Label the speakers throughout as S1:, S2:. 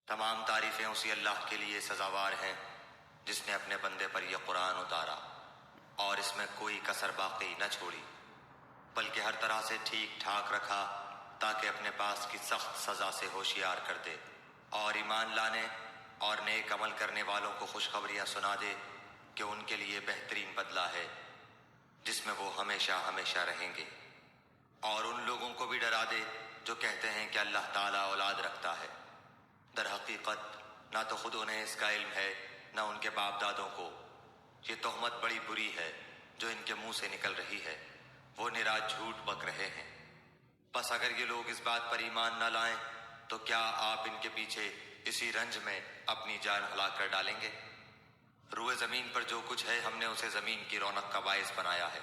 S1: تمام تعریفیں اسی اللہ کے لیے سزاوار ہیں جس نے اپنے بندے پر یہ قرآن اتارا اور اس میں کوئی کسر باقی نہ چھوڑی، بلکہ ہر طرح سے ٹھیک ٹھاک رکھا تاکہ اپنے پاس کی سخت سزا سے ہوشیار کر دے، اور ایمان لانے اور نیک عمل کرنے والوں کو خوشخبریاں سنا دے کہ ان کے لیے بہترین بدلہ ہے جس میں وہ ہمیشہ ہمیشہ رہیں گے۔ اور ان لوگوں کو بھی ڈرا دے جو کہتے ہیں کہ اللہ تعالیٰ اولاد رکھتا ہے، در حقیقت نہ تو خود انہیں اس کا علم ہے نہ ان کے باپ دادوں کو۔ یہ تہمت بڑی بری ہے جو ان کے منہ سے نکل رہی ہے، وہ نرا جھوٹ بک رہے ہیں۔ بس اگر یہ لوگ اس بات پر ایمان نہ لائیں تو کیا آپ ان کے پیچھے اسی رنج میں اپنی جان ہلاک کر ڈالیں گے؟ روئے زمین پر جو کچھ ہے ہم نے اسے زمین کی رونق کا باعث بنایا ہے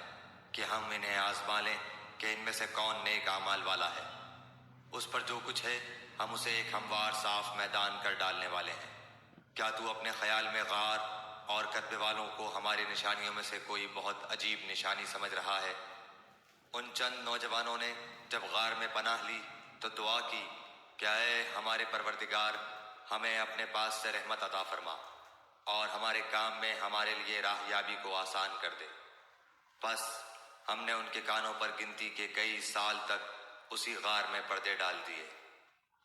S1: کہ ہم انہیں آزما لیں کہ ان میں سے کون نیک اعمال والا ہے۔ اس پر جو کچھ ہے ہم اسے ایک ہموار صاف میدان کر ڈالنے والے ہیں۔ کیا تو اپنے خیال میں غار اور کتبے والوں کو ہماری نشانیوں میں سے کوئی بہت عجیب نشانی سمجھ رہا ہے؟ ان چند نوجوانوں نے جب غار میں پناہ لی تو دعا کی کہ اے ہمارے پروردگار، ہمیں اپنے پاس سے رحمت عطا فرما اور ہمارے کام میں ہمارے لیے راہیابی کو آسان کر دے۔ بس ہم نے ان کے کانوں پر گنتی کے کئی سال تک اسی غار میں پردے ڈال دیے۔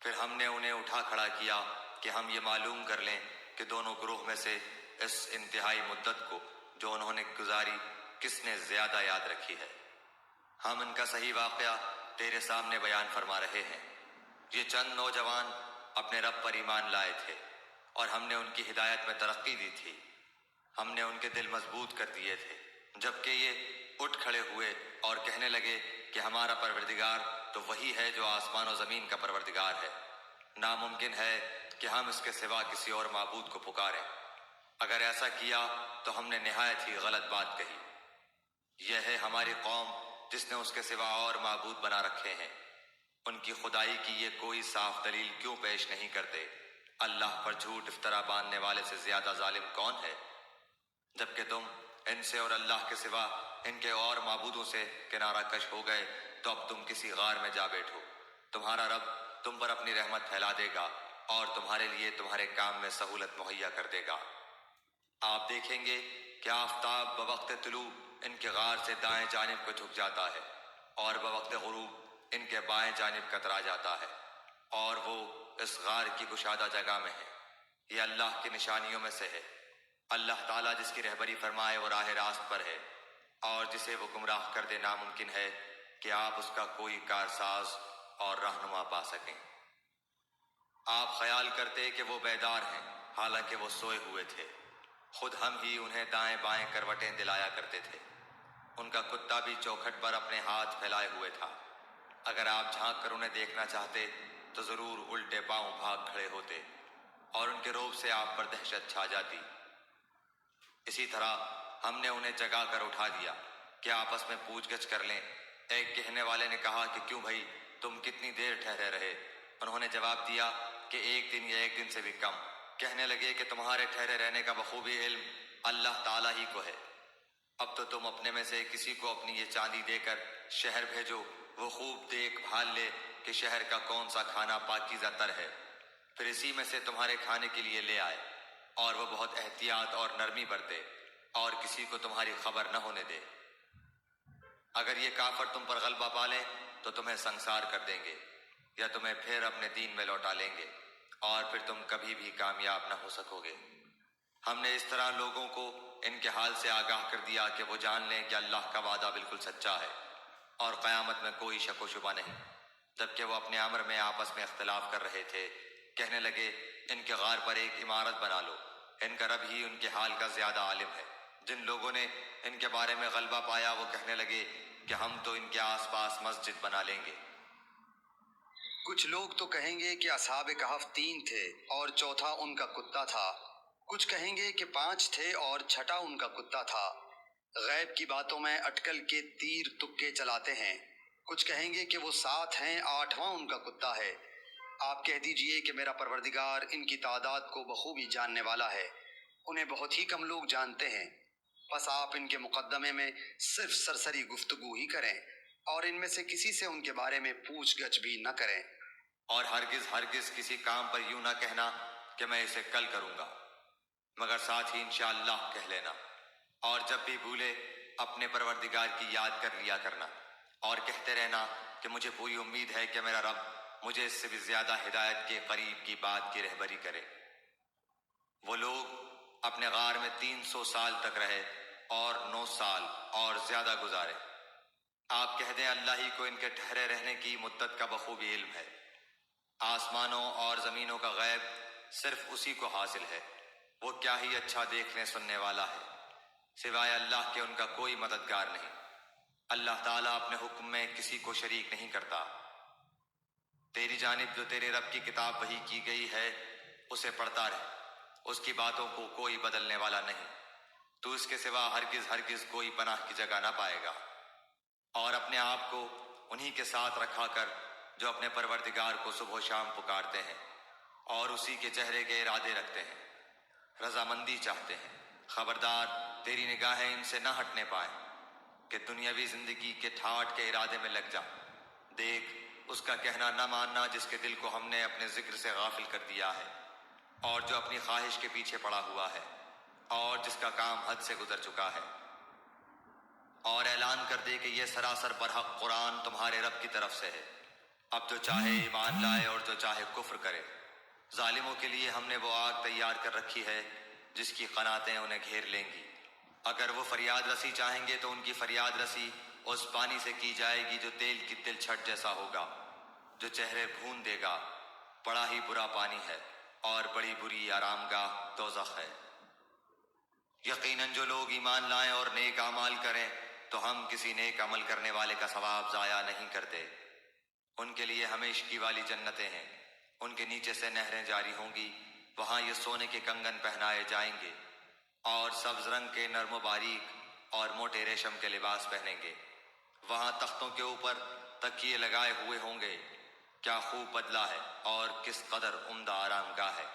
S1: پھر ہم نے انہیں اٹھا کھڑا کیا کہ ہم یہ معلوم کر لیں کہ دونوں گروہ میں سے اس انتہائی مدت کو جو انہوں نے گزاری کس نے زیادہ یاد رکھی ہے۔ ہم ان کا صحیح واقعہ تیرے سامنے بیان فرما رہے ہیں۔ یہ چند نوجوان اپنے رب پر ایمان لائے تھے اور ہم نے ان کی ہدایت میں ترقی دی تھی۔ ہم نے ان کے دل مضبوط کر دیے تھے، جبکہ یہ اٹھ کھڑے ہوئے اور کہنے لگے کہ ہمارا پروردگار تو وہی ہے جو آسمان و زمین کا پروردگار ہے، ناممکن ہے کہ ہم اس کے سوا کسی اور معبود کو پکاریں۔ اگر ایسا کیا تو ہم نے نہایت ہی غلط بات کہی۔ یہ ہے ہماری قوم جس نے اس کے سوا اور معبود بنا رکھے ہیں۔ ان کی خدائی کی یہ کوئی صاف دلیل کیوں پیش نہیں کرتے؟ اللہ پر جھوٹ افطرا باندھنے والے سے زیادہ ظالم کون ہے؟ جبکہ تم ان سے اور اللہ کے سوا ان کے اور معبودوں سے کنارہ کش ہو گئے تو اب تم کسی غار میں جا بیٹھو۔ تمہارا رب تم پر اپنی رحمت پھیلا دے گا اور تمہارے لیے تمہارے کام میں سہولت مہیا کر دے گا۔ آپ دیکھیں گے کہ آفتاب بوقت طلوع ان کے غار سے دائیں جانب کو جھک جاتا ہے اور بوقت غروب ان کے بائیں جانب کترا جاتا ہے، اور وہ اس غار کی کشادہ جگہ میں ہے۔ یہ اللہ کی نشانیوں میں سے ہے۔ اللہ تعالیٰ جس کی رہبری فرمائے وہ راہ راست پر ہے، اور جسے وہ گمراہ کر دے ناممکن ہے کہ آپ اس کا کوئی کارساز اور رہنما پا سکیں۔ آپ خیال کرتے کہ وہ بیدار ہیں، حالانکہ وہ سوئے ہوئے تھے۔ خود ہم ہی انہیں دائیں بائیں کروٹیں دلایا کرتے تھے۔ ان کا کتا بھی چوکھٹ پر اپنے ہاتھ پھیلائے ہوئے تھا۔ اگر آپ جھانک کر انہیں دیکھنا چاہتے تو ضرور الٹے پاؤں بھاگ کھڑے ہوتے اور ان کے روب سے آپ پر دہشت چھا جاتی۔ اسی طرح ہم نے انہیں جگا کر اٹھا دیا کہ آپس میں پوچھ گچھ کر لیں۔ ایک کہنے والے نے کہا کہ کیوں بھائی تم کتنی دیر ٹھہرے رہے؟ انہوں نے جواب دیا کہ ایک دن یا ایک دن سے بھی کم۔ کہنے لگے کہ تمہارے ٹھہرے رہنے کا بخوبی علم اللہ تعالیٰ ہی کو ہے۔ اب تو تم اپنے میں سے کسی کو اپنی یہ چاندی دے کر شہر بھیجو، وہ خوب دیکھ بھال لے کہ شہر کا کون سا کھانا پاکیزہ تر ہے، پھر اسی میں سے تمہارے کھانے کے لیے لے آئے، اور وہ بہت احتیاط اور نرمی برتے اور کسی کو تمہاری خبر نہ ہونے دے۔ اگر یہ کافر تم پر غلبہ پالیں تو تمہیں سنسار کر دیں گے یا تمہیں پھر اپنے دین میں لوٹا لیں گے، اور پھر تم کبھی بھی کامیاب نہ ہو سکو گے۔ ہم نے اس طرح لوگوں کو ان کے حال سے آگاہ کر دیا کہ وہ جان لیں کہ اللہ کا وعدہ بالکل سچا ہے اور قیامت میں کوئی شک و شبہ نہیں۔ جبکہ وہ اپنے امر میں آپس میں اختلاف کر رہے تھے، کہنے لگے ان کے غار پر ایک عمارت بنا لو، ان کا رب ہی ان کے حال کا زیادہ عالم ہے۔ جن لوگوں نے ان کے بارے میں غلبہ پایا وہ کہنے لگے کہ ہم تو ان کے آس پاس مسجد بنا لیں گے۔
S2: کچھ لوگ تو کہیں گے کہ اصحاب کہف 3 تھے اور چوتھا ان کا کتا تھا، کچھ کہیں گے کہ 5 تھے اور چھٹا ان کا کتا تھا۔ غیب کی باتوں میں اٹکل کے تیر تکے چلاتے ہیں۔ کچھ کہیں گے کہ وہ 7 ہیں، 8واں ان کا کتا ہے۔ آپ کہہ دیجئے کہ میرا پروردگار ان کی تعداد کو بخوبی جاننے والا ہے، انہیں بہت ہی کم لوگ جانتے ہیں۔ بس آپ ان کے مقدمے میں صرف سرسری گفتگو ہی کریں اور ان میں سے کسی سے ان کے بارے میں پوچھ گچھ بھی نہ کریں۔
S1: اور ہرگز ہرگز کسی کام پر یوں نہ کہنا کہ میں اسے کل کروں گا، مگر ساتھ ہی انشاءاللہ کہہ لینا۔ اور جب بھی بھولے اپنے پروردگار کی یاد کر لیا کرنا، اور کہتے رہنا کہ مجھے پوری امید ہے کہ میرا رب مجھے اس سے بھی زیادہ ہدایت کے قریب کی بات کی رہبری کرے۔ وہ لوگ اپنے غار میں 300 سال تک رہے اور 9 سال اور زیادہ گزارے۔ آپ کہہ دیں اللہ ہی کو ان کے ٹھہرے رہنے کی مدت کا بخوبی علم ہے۔ آسمانوں اور زمینوں کا غیب صرف اسی کو حاصل ہے، وہ کیا ہی اچھا دیکھنے سننے والا ہے۔ سوائے اللہ کے ان کا کوئی مددگار نہیں۔ اللہ تعالیٰ اپنے حکم میں کسی کو شریک نہیں کرتا۔ تیری جانب جو تیرے رب کی کتاب وحی کی گئی ہے اسے پڑھتا رہ، اس کی باتوں کو کوئی بدلنے والا نہیں، تو اس کے سوا ہرگز ہرگز کوئی پناہ کی جگہ نہ پائے گا۔ اور اپنے آپ کو انہی کے ساتھ رکھا کر جو اپنے پروردگار کو صبح و شام پکارتے ہیں اور اسی کے چہرے کے ارادے رکھتے ہیں، رضامندی چاہتے ہیں۔ خبردار تیری نگاہیں ان سے نہ ہٹنے پائیں کہ دنیاوی زندگی کے ٹھاٹھ کے ارادے میں لگ جا۔ دیکھ اس کا کہنا نہ ماننا جس کے دل کو ہم نے اپنے ذکر سے غافل کر دیا ہے، اور جو اپنی خواہش کے پیچھے پڑا ہوا ہے، اور جس کا کام حد سے گزر چکا ہے۔ اور اعلان کر دے کہ یہ سراسر برحق قرآن تمہارے رب کی طرف سے ہے۔ اب جو چاہے ایمان لائے اور جو چاہے کفر کرے۔ ظالموں کے لیے ہم نے وہ آگ تیار کر رکھی ہے جس کی قناتیں انہیں گھیر لیں گی۔ اگر وہ فریاد رسی چاہیں گے تو ان کی فریاد رسی اس پانی سے کی جائے گی جو تیل کی تل چھٹ جیسا ہوگا، جو چہرے بھون دے گا۔ بڑا ہی برا پانی ہے اور بڑی بری آرام گاہ دوزخ ہے۔ یقیناً جو لوگ ایمان لائیں اور نیک اعمال کریں تو ہم کسی نیک عمل کرنے والے کا ثواب ضائع نہیں کرتے۔ ان کے لیے ہمیشگی والی جنتیں ہیں، ان کے نیچے سے نہریں جاری ہوں گی، وہاں یہ سونے کے کنگن پہنائے جائیں گے اور سبز رنگ کے نرم و باریک اور موٹے ریشم کے لباس پہنیں گے۔ وہاں تختوں کے اوپر تکیے لگائے ہوئے ہوں گے۔ کیا خوب بدلہ ہے اور کس قدر عمدہ آرام گاہ ہے۔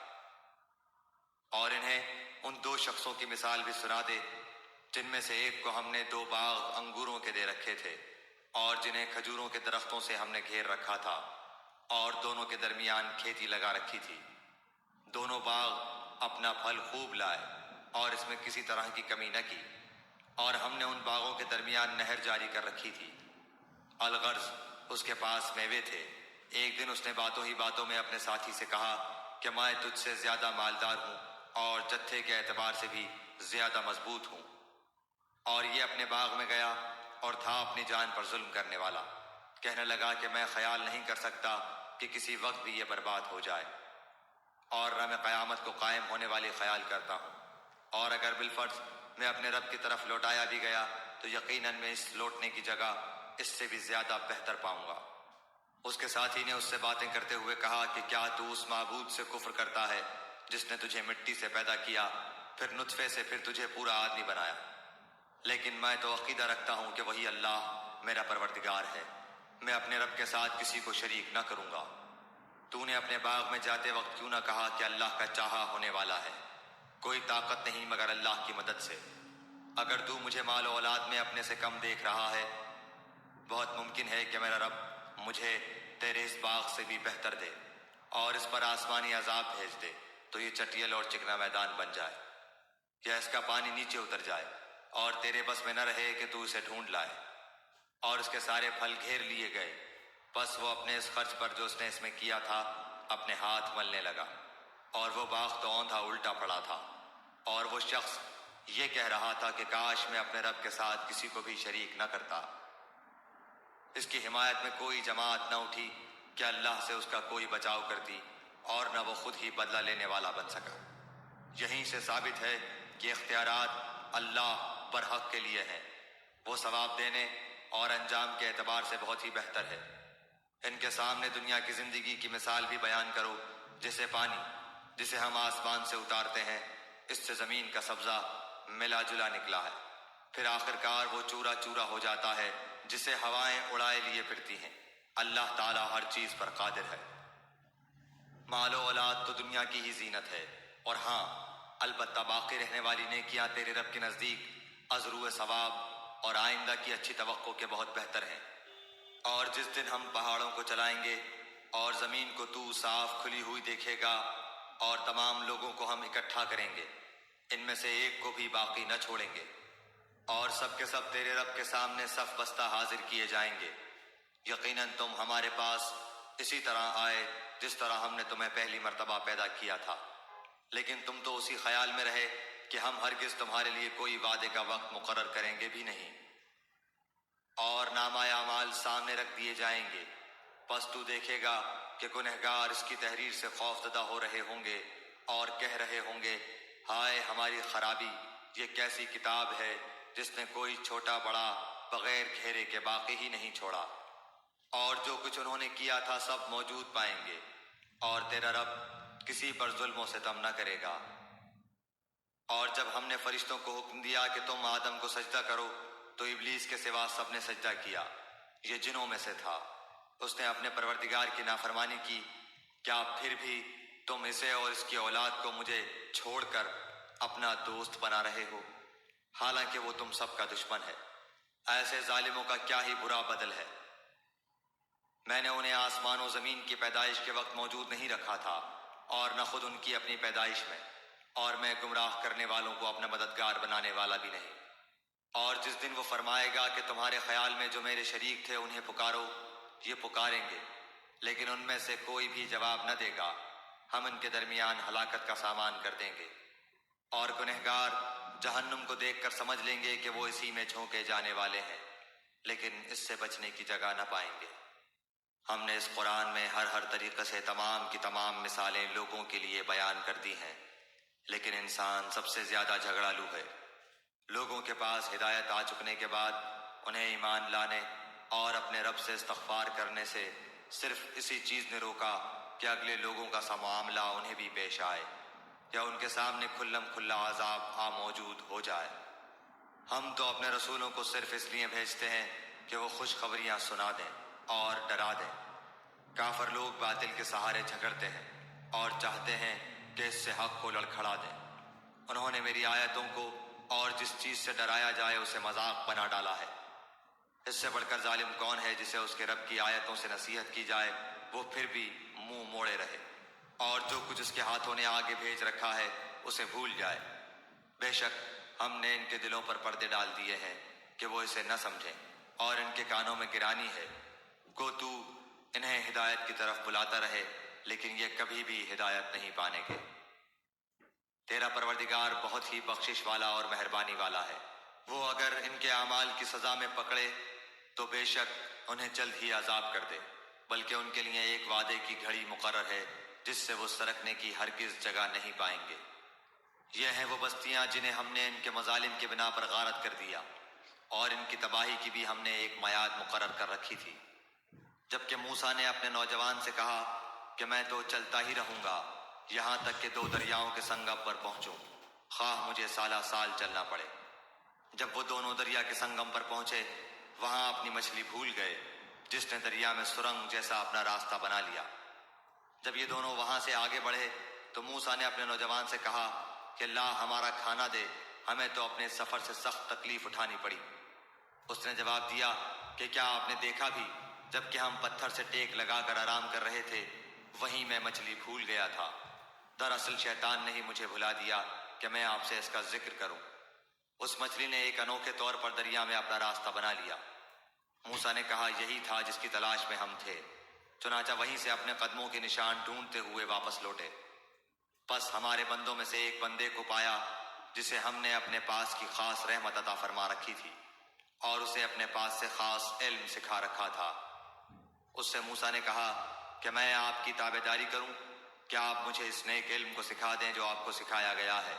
S1: اور انہیں ان 2 شخصوں کی مثال بھی سنا دے جن میں سے ایک کو ہم نے 2 باغ انگوروں کے دے رکھے تھے اور جنہیں کھجوروں کے درختوں سے ہم نے گھیر رکھا تھا، اور دونوں کے درمیان کھیتی لگا رکھی تھی۔ دونوں باغ اپنا پھل خوب لائے اور اس میں کسی طرح کی کمی نہ کی، اور ہم نے ان باغوں کے درمیان نہر جاری کر رکھی تھی۔ الغرض اس کے پاس میوے تھے۔ ایک دن اس نے باتوں ہی باتوں میں اپنے ساتھی سے کہا کہ میں تجھ سے زیادہ مالدار ہوں اور جتھے کے اعتبار سے بھی زیادہ مضبوط ہوں۔ اور یہ اپنے باغ میں گیا اور تھا اپنی جان پر ظلم کرنے والا۔ کہنے لگا کہ میں خیال نہیں کر سکتا کہ کسی وقت بھی یہ برباد ہو جائے، اور نہ میں قیامت کو قائم ہونے والی خیال کرتا ہوں، اور اگر بالفرض میں اپنے رب کی طرف لوٹایا بھی گیا تو یقیناً میں اس لوٹنے کی جگہ اس سے بھی زیادہ بہتر پاؤں گا۔ اس کے ساتھی نے اس سے باتیں کرتے ہوئے کہا کہ کیا تو اس معبود سے کفر کرتا ہے جس نے تجھے مٹی سے پیدا کیا، پھر نطفے سے، پھر تجھے پورا آدمی بنایا؟ لیکن میں تو عقیدہ رکھتا ہوں کہ وہی اللہ میرا پروردگار ہے، میں اپنے رب کے ساتھ کسی کو شریک نہ کروں گا۔ تو نے اپنے باغ میں جاتے وقت کیوں نہ کہا کہ اللہ کا چاہا ہونے والا ہے، کوئی طاقت نہیں مگر اللہ کی مدد سے۔ اگر تو مجھے مال و اولاد میں اپنے سے کم دیکھ رہا ہے، بہت ممکن ہے کہ میرا رب مجھے تیرے اس باغ سے بھی بہتر دے اور اس پر آسمانی عذاب بھیج دے تو یہ چٹیل اور چکنا میدان بن جائے، یا اس کا پانی نیچے اتر جائے اور تیرے بس میں نہ رہے کہ تو اسے ڈھونڈ لائے۔ اور اس کے سارے پھل گھیر لیے گئے، بس وہ اپنے اس خرچ پر جو اس نے اس میں کیا تھا اپنے ہاتھ ملنے لگا، اور وہ باغ تو اوندھا الٹا پڑا تھا۔ اور وہ شخص یہ کہہ رہا تھا کہ کاش میں اپنے رب کے ساتھ کسی کو بھی شریک نہ کرتا۔ اس کی حمایت میں کوئی جماعت نہ اٹھی کہ اللہ سے اس کا کوئی بچاؤ کرتی، اور نہ وہ خود ہی بدلہ لینے والا بن سکا۔ یہیں سے ثابت ہے کہ اختیارات اللہ برحق کے لیے ہیں، وہ ثواب دینے اور انجام کے اعتبار سے بہت ہی بہتر ہے۔ ان کے سامنے دنیا کی زندگی کی مثال بھی بیان کرو، جیسے پانی جسے ہم آسمان سے اتارتے ہیں، اس سے زمین کا سبزہ ملا جلا نکلا ہے، پھر آخر کار وہ چورا چورا ہو جاتا ہے جسے ہوائیں اڑائے لیے پھرتی ہیں۔ اللہ تعالیٰ ہر چیز پر قادر ہے۔ مال و اولاد تو دنیا کی ہی زینت ہے، اور ہاں البتہ باقی رہنے والی نیکیاں تیرے رب کے نزدیک ازرو ثواب اور آئندہ کی اچھی توقع کے بہت بہتر ہیں۔ اور جس دن ہم پہاڑوں کو چلائیں گے اور زمین کو تو صاف کھلی ہوئی دیکھے گا اور تمام لوگوں کو ہم اکٹھا کریں گے، ان میں سے ایک کو بھی باقی نہ چھوڑیں گے، اور سب کے سب تیرے رب کے سامنے صف بستہ حاضر کیے جائیں گے۔ یقیناً تم ہمارے پاس اسی طرح آئے جس طرح ہم نے تمہیں پہلی مرتبہ پیدا کیا تھا، لیکن تم تو اسی خیال میں رہے کہ ہم ہرگز تمہارے لیے کوئی وعدے کا وقت مقرر کریں گے بھی نہیں۔ اور نامہ اعمال سامنے رکھ دیے جائیں گے، پس تو دیکھے گا کہ گنہگار اس کی تحریر سے خوف زدہ ہو رہے ہوں گے اور کہہ رہے ہوں گے، ہائے ہماری خرابی، یہ کیسی کتاب ہے جس نے کوئی چھوٹا بڑا بغیر گھیرے کے باقی ہی نہیں چھوڑا۔ اور جو کچھ انہوں نے کیا تھا سب موجود پائیں گے، اور تیرا رب کسی پر ظلم و ستم نہ کرے گا۔ اور جب ہم نے فرشتوں کو حکم دیا کہ تم آدم کو سجدہ کرو تو ابلیس کے سوا سب نے سجدہ کیا، یہ جنوں میں سے تھا۔ اس نے اپنے پروردگار کی نافرمانی کی، کیا پھر بھی تم اسے اور اس کی اولاد کو مجھے چھوڑ کر اپنا دوست بنا رہے ہو، حالانکہ وہ تم سب کا دشمن ہے۔ ایسے ظالموں کا کیا ہی برا بدل ہے۔ میں نے انہیں آسمان و زمین کی پیدائش کے وقت موجود نہیں رکھا تھا، اور نہ خود ان کی اپنی پیدائش میں، اور میں گمراہ کرنے والوں کو اپنا مددگار بنانے والا بھی نہیں۔ اور جس دن وہ فرمائے گا کہ تمہارے خیال میں جو میرے شریک تھے انہیں پکارو، یہ پکاریں گے، لیکن ان میں سے کوئی بھی جواب نہ دے گا، ہم ان کے درمیان ہلاکت کا سامان کر دیں گے۔ اور گنہگار جہنم کو دیکھ کر سمجھ لیں گے کہ وہ اسی میں جھونکے جانے والے ہیں، لیکن اس سے بچنے کی جگہ نہ پائیں گے۔ ہم نے اس قرآن میں ہر طریقے سے تمام کی تمام مثالیں لوگوں کے لیے بیان کر دی ہیں، لیکن انسان سب سے زیادہ جھگڑالو ہے۔ لوگوں کے پاس ہدایت آ چکنے کے بعد انہیں ایمان لانے اور اپنے رب سے استغفار کرنے سے صرف اسی چیز نے روکا کہ اگلے لوگوں کا سا معاملہ انہیں بھی پیش آئے، یا ان کے سامنے کھلم کھلا عذاب موجود ہو جائے۔ ہم تو اپنے رسولوں کو صرف اس لیے بھیجتے ہیں کہ وہ خوشخبریاں سنا دیں اور ڈرا دیں۔ کافر لوگ باطل کے سہارے جھگڑتے ہیں اور چاہتے ہیں کہ اس سے حق کو لڑکھڑا دیں۔ انہوں نے میری آیتوں کو اور جس چیز سے ڈرایا جائے اسے مذاق بنا ڈالا ہے۔ اس سے بڑھ کر ظالم کون ہے جسے اس کے رب کی آیتوں سے نصیحت کی جائے وہ پھر بھی منہ موڑے رہے، اور جو کچھ اس کے ہاتھوں نے آگے بھیج رکھا ہے اسے بھول جائے۔ بے شک ہم نے ان کے دلوں پر پردے ڈال دیے ہیں کہ وہ اسے نہ سمجھیں، اور ان کے کانوں میں گرانی ہے۔ گو تو انہیں ہدایت کی طرف بلاتا رہے، لیکن یہ کبھی بھی ہدایت نہیں پانے گے۔ تیرا پروردگار بہت ہی بخشش والا اور مہربانی والا ہے۔ وہ اگر ان کے اعمال کی سزا میں پکڑے تو بے شک انہیں جلد ہی عذاب کر دے، بلکہ ان کے لیے ایک وعدے کی گھڑی مقرر ہے جس سے وہ سرکنے کی ہرگز جگہ نہیں پائیں گے۔ یہ ہیں وہ بستیاں جنہیں ہم نے ان کے مظالم کی بنا پر غارت کر دیا، اور ان کی تباہی کی بھی ہم نے ایک میعاد مقرر کر رکھی تھی۔ جبکہ موسیٰ نے اپنے نوجوان سے کہا کہ میں تو چلتا ہی رہوں گا یہاں تک کہ 2 دریاؤں کے سنگم پر پہنچوں، خواہ مجھے سالہ سال چلنا پڑے۔ جب وہ دونوں دریا کے سنگم پر پہنچے وہاں اپنی مچھلی بھول گئے، جس نے دریا میں سرنگ جیسا اپنا راستہ بنا لیا۔ جب یہ دونوں وہاں سے آگے بڑھے تو موسیٰ نے اپنے نوجوان سے کہا کہ اللہ ہمارا کھانا دے، ہمیں تو اپنے سفر سے سخت تکلیف اٹھانی پڑی۔ اس نے جواب دیا کہ کیا آپ نے دیکھا بھی جبکہ ہم پتھر سے ٹیک لگا کر آرام کر رہے تھے وہیں میں مچھلی بھول گیا تھا۔ دراصل شیطان نے ہی مجھے بھلا دیا کہ میں آپ سے اس کا ذکر کروں۔ اس مچھلی نے ایک انوکھے طور پر دریا میں اپنا راستہ بنا لیا۔ موسیٰ نے کہا یہی تھا جس کی تلاش میں ہم تھے، چنانچہ وہیں سے اپنے قدموں کے نشان ڈھونڈتے ہوئے واپس لوٹے۔ پس ہمارے بندوں میں سے ایک بندے کو پایا جسے ہم نے اپنے پاس کی خاص رحمت عطا فرما رکھی تھی، اور اسے اپنے پاس سے خاص علم سکھا رکھا تھا۔ اس سے موسیٰ نے کہا کہ میں آپ کی تابعداری کروں، کیا آپ مجھے اس نیک علم کو سکھا دیں جو آپ کو سکھایا گیا ہے؟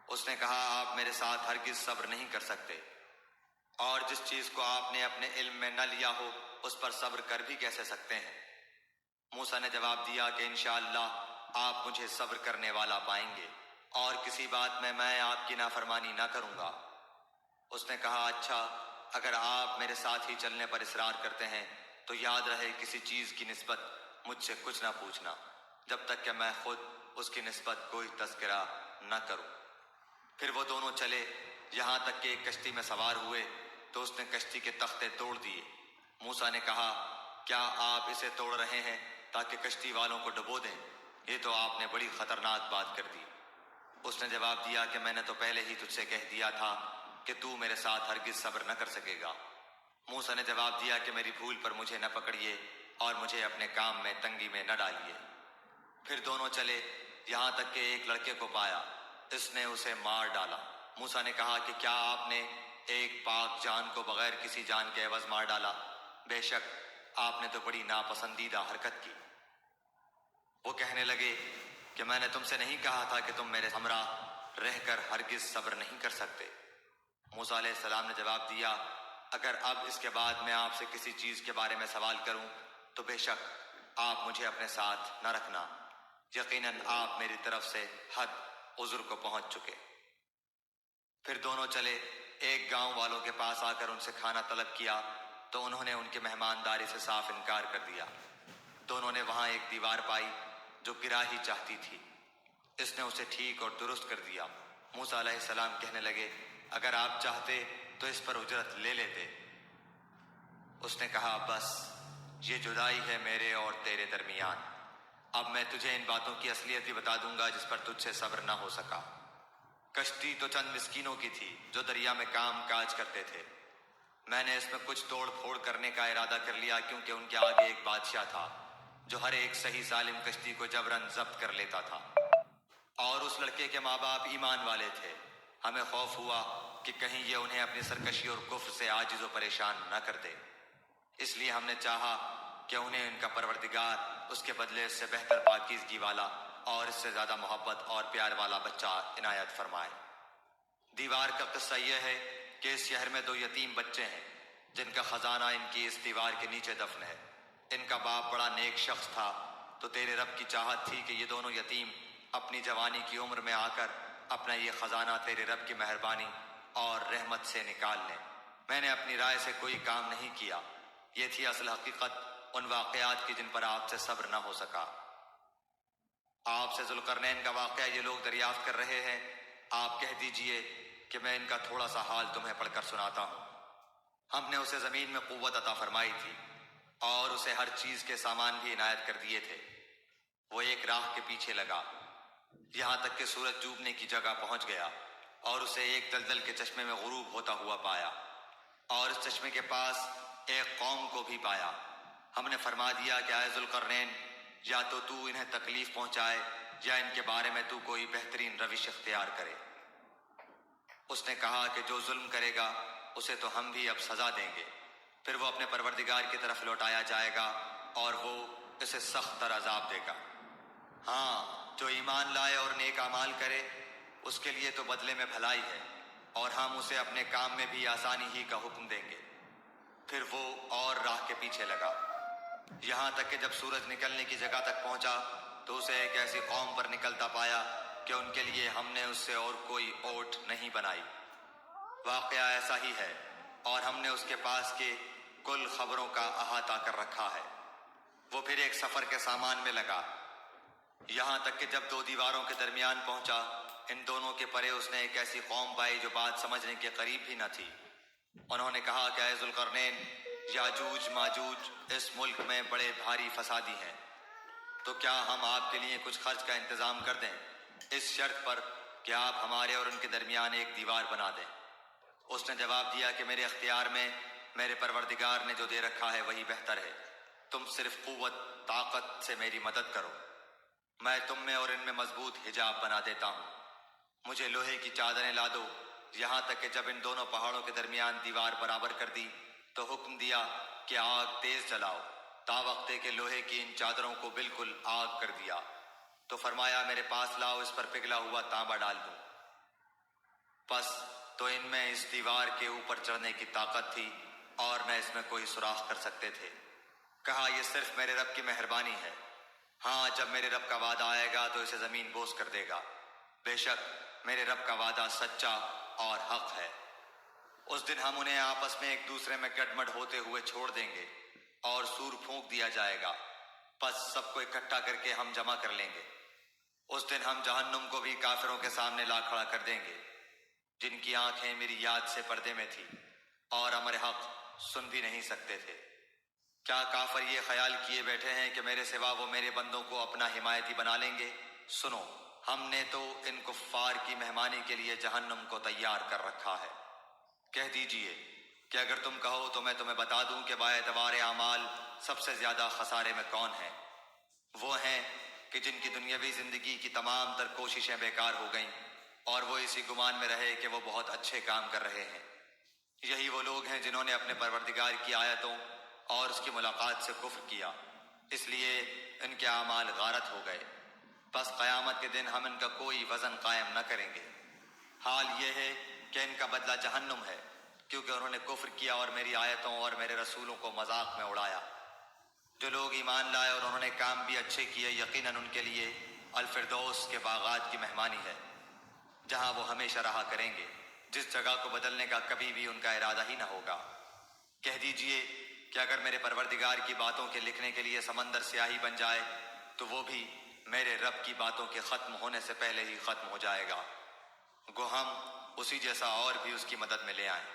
S1: اس نے کہا آپ میرے ساتھ ہرگز صبر نہیں کر سکتے، اور جس چیز کو آپ نے اپنے علم میں نہ لیا ہو اس پر صبر کر بھی کیسے سکتے ہیں؟ موسیٰ نے جواب دیا کہ انشاءاللہ آپ مجھے صبر کرنے والا پائیں گے، اور کسی بات میں آپ کی نافرمانی نہ کروں گا۔ اس نے کہا اچھا، اگر آپ میرے ساتھ ہی چلنے پر اصرار کرتے ہیں تو یاد رہے کسی چیز کی نسبت مجھ سے کچھ نہ پوچھنا جب تک کہ میں خود اس کی نسبت کوئی تذکرہ نہ کروں۔ پھر وہ دونوں چلے یہاں تک کہ ایک کشتی میں سوار ہوئے تو اس نے کشتی کے تختے توڑ دیے۔ موسیٰ نے کہا کیا آپ اسے توڑ رہے ہیں تاکہ کشتی والوں کو ڈبو دیں، یہ تو آپ نے بڑی خطرناک بات کر دی۔ اس نے جواب دیا کہ میں نے تو پہلے ہی تجھ سے کہہ دیا تھا کہ تو میرے ساتھ ہرگز صبر نہ کر سکے گا۔ موسیٰ نے جواب دیا کہ میری بھول پر مجھے نہ پکڑیے اور مجھے اپنے کام میں تنگی میں نہ ڈالیے۔ پھر دونوں چلے یہاں تک کہ ایک لڑکے کو پایا، اس نے اسے مار ڈالا۔ موسیٰ نے کہا کہ کیا آپ نے ایک پاک جان کو بغیر کسی جان کے عوض مار ڈالا؟ بے شک آپ نے تو بڑی ناپسندیدہ حرکت کی۔ وہ کہنے لگے کہ میں نے تم سے نہیں کہا تھا کہ تم میرے ہمراہ رہ کر ہرگز صبر نہیں کر سکتے؟ موسیٰ علیہ السلام نے جواب دیا، اگر اب اس کے بعد میں آپ سے کسی چیز کے بارے میں سوال کروں تو بے شک آپ مجھے اپنے ساتھ نہ رکھنا، یقیناً آپ میری طرف سے حد عذر کو پہنچ چکے۔ پھر دونوں چلے ایک گاؤں والوں کے پاس آ کر ان سے کھانا طلب کیا تو انہوں نے ان کی مہمانداری سے صاف انکار کر دیا۔ دونوں نے وہاں ایک دیوار پائی جو گرا ہی چاہتی تھی، اس نے اسے ٹھیک اور درست کر دیا۔ موسیٰ علیہ السلام کہنے لگے، اگر آپ چاہتے تو اس پر اجرت لے لیتے۔ اس نے کہا، بس یہ جدائی ہے میرے اور تیرے درمیان، اب میں تجھے ان باتوں کی اصلیت بھی بتا دوں گا جس پر تجھ سے صبر نہ ہو سکا۔ کشتی تو چند مسکینوں کی تھی جو دریا میں کام کاج کرتے تھے۔ میں نے اس میں کچھ توڑ پھوڑ کرنے کا ارادہ کر لیا کیونکہ ان کے آگے ایک بادشاہ تھا جو ہر ایک صحیح سالم کشتی کو جبراً ضبط کر لیتا تھا، اور اس لڑکے کے ماں باپ ایمان والے تھے۔ ہمیں خوف ہوا کہ کہیں یہ انہیں اپنی سرکشی اور کفر سے عاجز و پریشان نہ کر دے، اس لیے ہم نے چاہا کہ انہیں ان کا پروردگار اس کے بدلے اس سے بہتر پاکیزگی والا اور اس سے زیادہ محبت اور پیار والا بچہ عنایت فرمائے۔ دیوار کا قصہ یہ ہے کہ اس شہر میں 2 یتیم بچے ہیں جن کا خزانہ ان کی اس دیوار کے نیچے دفن ہے۔ ان کا باپ بڑا نیک شخص تھا، تو تیرے رب کی چاہت تھی کہ یہ دونوں یتیم اپنی جوانی کی عمر میں آ کر اپنا یہ خزانہ تیرے رب کی مہربانی اور رحمت سے نکال لیں۔ میں نے اپنی رائے سے کوئی کام نہیں کیا، یہ تھی اصل حقیقت ان واقعات کی جن پر آپ سے صبر نہ ہو سکا۔ آپ سے ذوالقرنین کا واقعہ یہ لوگ دریافت کر رہے ہیں، آپ کہہ دیجئے کہ میں ان کا تھوڑا سا حال تمہیں پڑھ کر سناتا ہوں۔ ہم نے اسے زمین میں قوت عطا فرمائی تھی اور اسے ہر چیز کے سامان بھی عنایت کر دیے تھے۔ وہ ایک راہ کے پیچھے لگا یہاں تک کہ سورج ڈوبنے کی جگہ پہنچ گیا اور اسے ایک دلدل کے چشمے میں غروب ہوتا ہوا پایا، اور اس چشمے کے پاس ایک قوم کو بھی پایا۔ ہم نے فرما دیا کہ اے ذوالقرنین، یا تو انہیں تکلیف پہنچائے یا ان کے بارے میں تو کوئی بہترین روش اختیار کرے۔ اس نے کہا کہ جو ظلم کرے گا اسے تو ہم بھی اب سزا دیں گے، پھر وہ اپنے پروردگار کی طرف لوٹایا جائے گا اور وہ اسے سخت تر عذاب دے گا۔ ہاں، جو ایمان لائے اور نیک اعمال کرے اس کے لیے تو بدلے میں بھلائی ہے، اور ہم اسے اپنے کام میں بھی آسانی ہی کا حکم دیں گے۔ پھر وہ اور راہ کے پیچھے لگا یہاں تک کہ جب سورج نکلنے کی جگہ تک پہنچا تو اسے ایک ایسی قوم پر نکلتا پایا کہ ان کے لیے ہم نے اس سے اور کوئی اوٹ نہیں بنائی۔ واقعہ ایسا ہی ہے، اور ہم نے اس کے پاس کے کل خبروں کا احاطہ کر رکھا ہے۔ وہ پھر ایک سفر کے سامان میں لگا یہاں تک کہ جب 2 دیواروں کے درمیان پہنچا، ان دونوں کے پرے اس نے ایک ایسی قوم پائی جو بات سمجھنے کے قریب بھی نہ تھی۔ انہوں نے کہا کہ اے ذوالقرنین، یاجوج ماجوج اس ملک میں بڑے بھاری فسادی ہیں، تو کیا ہم آپ کے لیے کچھ خرچ کا انتظام کر دیں اس شرط پر کہ آپ ہمارے اور ان کے درمیان ایک دیوار بنا دیں؟ اس نے جواب دیا کہ میرے اختیار میں میرے پروردگار نے جو دے رکھا ہے وہی بہتر ہے، تم صرف قوت طاقت سے میری مدد کرو، میں تم میں اور ان میں مضبوط حجاب بنا دیتا ہوں۔ مجھے لوہے کی چادریں لا دو۔ یہاں تک کہ جب ان دونوں پہاڑوں کے درمیان دیوار برابر کر دی تو حکم دیا کہ آگ تیز جلاؤ، تا وقتے کہ لوہے کی ان چادروں کو بالکل آگ کر دیا۔ تو فرمایا میرے پاس لاؤ، اس پر پگھلا ہوا تانبا ڈال دوں۔ پس تو ان میں اس دیوار کے اوپر چڑھنے کی طاقت تھی اور نہ اس میں کوئی سوراخ کر سکتے تھے۔ کہا یہ صرف میرے رب کی مہربانی ہے، ہاں جب میرے رب کا وعدہ آئے گا تو اسے زمین بوس کر دے گا، بے شک میرے رب کا وعدہ سچا اور حق ہے۔ اس دن ہم انہیں آپس میں ایک دوسرے میں گڈمڈ ہوتے ہوئے چھوڑ دیں گے اور سور پھونک دیا جائے گا، پس سب کو اکٹھا کر کے ہم جمع کر لیں گے۔ اس دن ہم جہنم کو بھی کافروں کے سامنے لا کھڑا کر دیں گے جن کی آنکھیں میری یاد سے پردے میں تھی اور امر حق سن بھی نہیں سکتے تھے۔ کیا کافر یہ خیال کیے بیٹھے ہیں کہ میرے سوا وہ میرے بندوں کو اپنا حمایتی بنا لیں گے؟ سنو، ہم نے تو ان کفار کی مہمانی کے لیے جہنم کو تیار کر رکھا ہے۔ کہہ دیجئے کہ اگر تم کہو تو میں تمہیں بتا دوں کہ باعتبار اعمال سب سے زیادہ خسارے میں کون ہیں۔ وہ ہیں کہ جن کی دنیاوی زندگی کی تمام تر کوششیں بیکار ہو گئیں اور وہ اسی گمان میں رہے کہ وہ بہت اچھے کام کر رہے ہیں۔ یہی وہ لوگ ہیں جنہوں نے اپنے پروردگار کی آیتوں اور اس کی ملاقات سے کفر کیا، اس لیے ان کے اعمال غارت ہو گئے۔ بس قیامت کے دن ہم ان کا کوئی وزن قائم نہ کریں گے۔ حال یہ ہے کہ ان کا بدلہ جہنم ہے، کیونکہ انہوں نے کفر کیا اور میری آیتوں اور میرے رسولوں کو مذاق میں اڑایا۔ جو لوگ ایمان لائے اور انہوں نے کام بھی اچھے کیے، یقیناً ان کے لیے الفردوس کے باغات کی مہمانی ہے، جہاں وہ ہمیشہ رہا کریں گے، جس جگہ کو بدلنے کا کبھی بھی ان کا ارادہ ہی نہ ہوگا۔ کہہ دیجئے کہ اگر میرے پروردگار کی باتوں کے لکھنے کے لیے سمندر سیاہی بن جائے تو وہ بھی میرے رب کی باتوں کے ختم ہونے سے پہلے ہی ختم ہو جائے گا، گو ہم اسی جیسا اور بھی اس کی مدد میں لے آئیں۔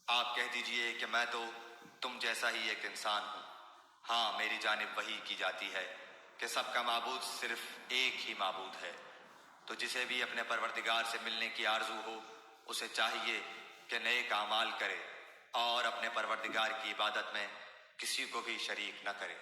S1: آپ کہہ دیجئے کہ میں تو تم جیسا ہی ایک انسان ہوں، ہاں میری جانب وحی کی جاتی ہے کہ سب کا معبود صرف ایک ہی معبود ہے۔ تو جسے بھی اپنے پروردگار سے ملنے کی آرزو ہو، اسے چاہیے کہ نیک اعمال کرے اور اپنے پروردگار کی عبادت میں کسی کو بھی شریک نہ کرے۔